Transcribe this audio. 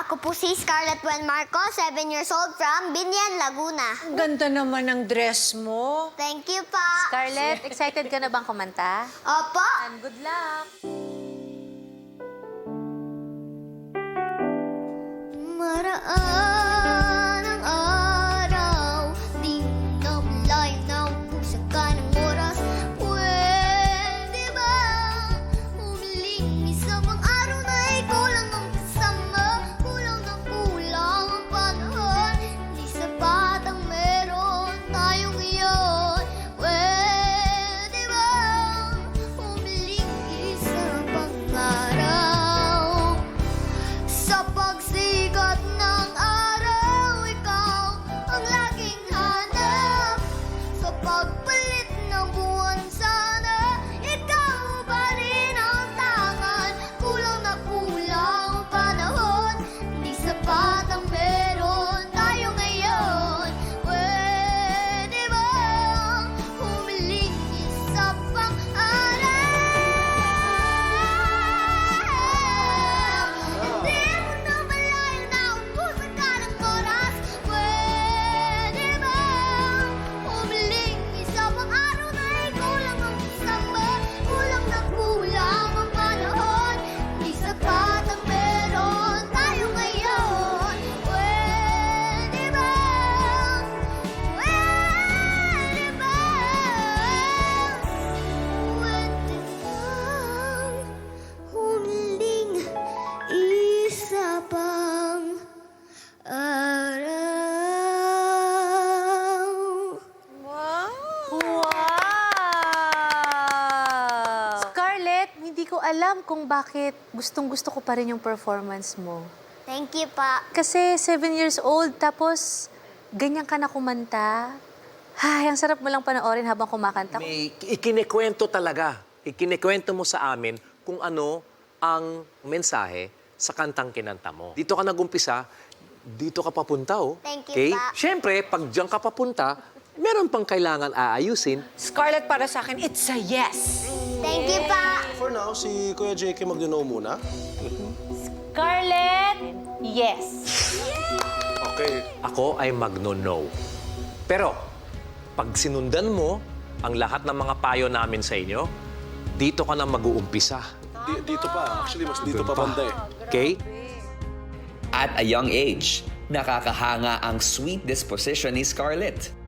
Ako po si Scarlett Buen Marco, 7 years old from Binyan, Laguna. Ang ganda naman ng dress mo. Thank you pa. Scarlett, excited ka na bang kumanta? Opo. And good luck! Maraan ang araw, di na malayo na ubusan ka ng oras. Pwede ba humiling isang araw na ikaw lang ang kasama? Kulang na kulang ang panahon, di sapat ang meron tayo ngayon. Pwede ba humiling isang araw? Sa pagsikat ng araw, ikaw ang laging hanap. Sa pagpalit ng buwan sana, ikaw pa rin ang tangan. Kulang na kulang ang panahon, di sapat ang meron tayo ngayon. Pwede ba humiling isa pang araw? Di mo na malayo na ubusan ka ng oras. Pwede ba humiling isa pang araw na ikaw lang ang kasama? Kulang na kulang ang panahon, di sapat ang meron tayo ngayon. Pwede ba? Pwede ba? Pwede bang humiling isa pang araw? Wow! Scarlett, hindi ko alam kung bakit gustong-gusto ko pa rin yung performance mo. Thank you pa. Kasi 7 years old, tapos ganyan ka na kumanta. Ay, ang sarap mo lang panoorin habang kumakanta. May ikinikwento talaga. Ikinikwento mo sa amin kung ano ang mensahe sa kantang kinanta mo. Dito ka nagumpisa, dito ka papunta, oh. Thank you, Okay? Pa. Siyempre, pag diyan ka papunta, meron pang kailangan aayusin. Scarlett, para sa akin, it's a yes. Thank you pa. For now, si Kuya JK magno muna. Scarlett, yes! Okay. Ako ay magno-no. Pero, pag sinundan mo ang lahat ng mga payo namin sa inyo, dito ka na mag-uumpisa. Dito pa. Actually, mas dito pa banda eh. Okay? At a young age, nakakahanga ang sweet disposition ni Scarlett.